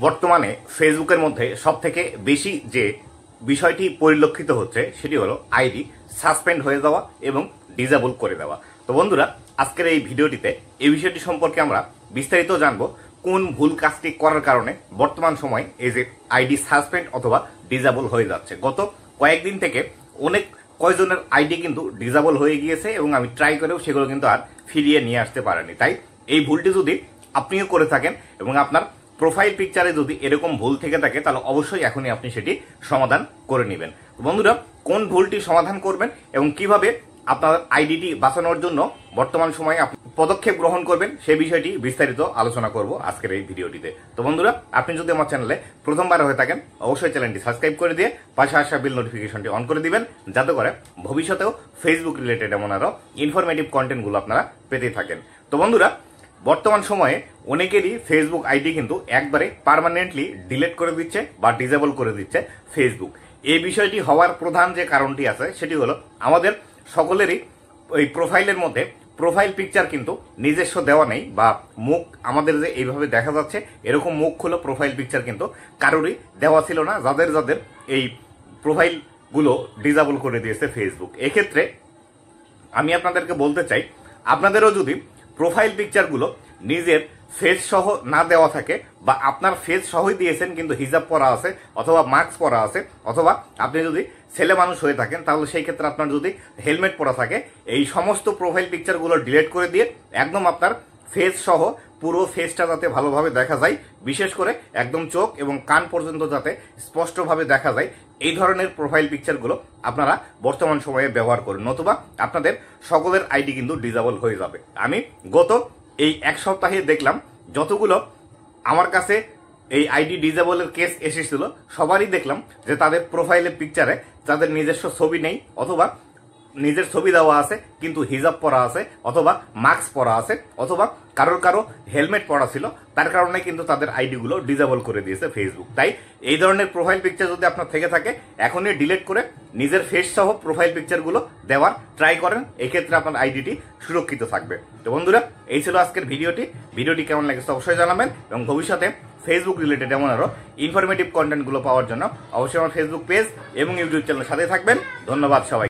বর্তমানে ফেসবুকের মধ্যে সবথেকে বেশি যে বিষয়টি পরিলক্ষিত হচ্ছে সেটি হলো আইডি সাসপেন্ড হয়ে যাওয়া এবং ডিসেবল করে দেওয়া। তো বন্ধুরা, আজকের এই ভিডিওটিতে এই বিষয়টি সম্পর্কে আমরা বিস্তারিত জানবো, কোন ভুল কাজটি করার কারণে বর্তমান সময় এই যে আইডি সাসপেন্ড অথবা ডিসেবল হয়ে যাচ্ছে। গত কয়েকদিন থেকে অনেক কয়জনের আইডি কিন্তু ডিসেবল হয়ে গিয়েছে এবং আমি ট্রাই করেও সেগুলো কিন্তু আর ফিরিয়ে নিয়ে আসতে পারিনি। তাই এই ভুলটি যদি আপনিও করে থাকেন এবং আপনার প্রোফাইল পিকচারে যদি এরকম ভুল থেকে থাকে, তাহলে অবশ্যই এখনই আপনি সেটি সমাধান করে নেবেন। বন্ধুরা, কোন ভুলটি সমাধান করবেন এবং কিভাবে আপনার আইডিটি বাঁচানোর জন্য বর্তমান সময়ে আপনি পদক্ষেপ গ্রহণ করবেন, সেই বিষয়টি বিস্তারিত আলোচনা করব আজকের এই ভিডিওটিতে। তো বন্ধুরা, আপনি যদি আমার চ্যানেলে প্রথমবার হয়ে থাকেন, অবশ্যই চ্যানেলটি সাবস্ক্রাইব করে দিয়ে পাশে আসা বেল নোটিফিকেশনটি অন করে দিবেন, যাতে করে ভবিষ্যতেও ফেসবুক রিলেটেড এমন আরো ইনফরমেটিভ কন্টেন্টগুলো আপনারা পেতে থাকেন। তো বন্ধুরা, বর্তমান সময়ে অনেকেরই ফেসবুক আইডি কিন্তু একবারে পার্মানেন্টলি ডিলিট করে দিচ্ছে বা ডিসেবল করে দিচ্ছে ফেসবুক। এই বিষয়টি হওয়ার প্রধান যে কারণটি আছে সেটি হলো, আমাদের সকলেরই ওই প্রোফাইলের মধ্যে প্রোফাইল পিকচার কিন্তু নিজস্ব দেওয়া নেই, বা মুখ আমাদের যে এইভাবে দেখা যাচ্ছে এরকম মুখ হলো প্রোফাইল পিকচার কিন্তু কারোরই দেওয়া ছিল না, যাদের যাদের এই প্রোফাইলগুলো ডিসেবল করে দিয়েছে ফেসবুক। এক্ষেত্রে আমি আপনাদেরকে বলতে চাই, আপনাদেরও যদি প্রোফাইল পিকচারগুলো নিজের ফেস সহ না দেওয়া থাকে, বা আপনার ফেস সহই দিয়েছেন কিন্তু হিজাব পরা আছে অথবা মাস্ক পরা আছে, অথবা আপনি যদি ছেলে মানুষ হয়ে থাকেন, তাহলে সেই ক্ষেত্রে আপনার যদি হেলমেট পরা থাকে, এই সমস্ত প্রোফাইল পিকচারগুলো ডিলিট করে দিয়ে একদম আপনার ফেস সহ পুরো ফেসটা যাতে ভালোভাবে দেখা যায়, বিশেষ করে একদম চোখ এবং কান পর্যন্ত যাতে স্পষ্টভাবে দেখা যায়, এই ধরনের প্রোফাইল পিকচারগুলো আপনারা বর্তমান সময়ে ব্যবহার করুন, নতুবা আপনাদের সকলের আইডি কিন্তু ডিসেবল হয়ে যাবে। আমি গত এই এক সপ্তাহে দেখলাম যতগুলো আমার কাছে এই আইডি ডিসেবলের কেস এসেছিল, সবারই দেখলাম যে তাদের প্রোফাইলের পিকচারে তাদের নিজস্ব ছবি নেই, অথবা নিজের ছবি দেওয়া আছে কিন্তু হিজাব পরা আছে, অথবা মাস্ক পরা আছে, অথবা কারো হেলমেট পরা ছিল, তার কারণে কিন্তু তাদের আইডিগুলো ডিসেবল করে দিয়েছে ফেসবুক। তাই এই ধরনের প্রোফাইল পিকচার যদি আপনার থেকে থাকে, এখনই ডিলিট করে নিজের ফেস সহ প্রোফাইল পিকচারগুলো দেওয়ার ট্রাই করেন, এক্ষেত্রে আপনার আইডিটি সুরক্ষিত থাকবে। তো বন্ধুরা, এই ছিল আজকের ভিডিওটি কেমন লেগেছে অবশ্যই জানাবেন, এবং ভবিষ্যতে ফেসবুক রিলেটেড এমন আরো ইনফরমেটিভ কন্টেন্টগুলো পাওয়ার জন্য অবশ্যই আমার ফেসবুক পেজ এবং ইউটিউব চ্যানেলের সাথে থাকবেন। ধন্যবাদ সবাই।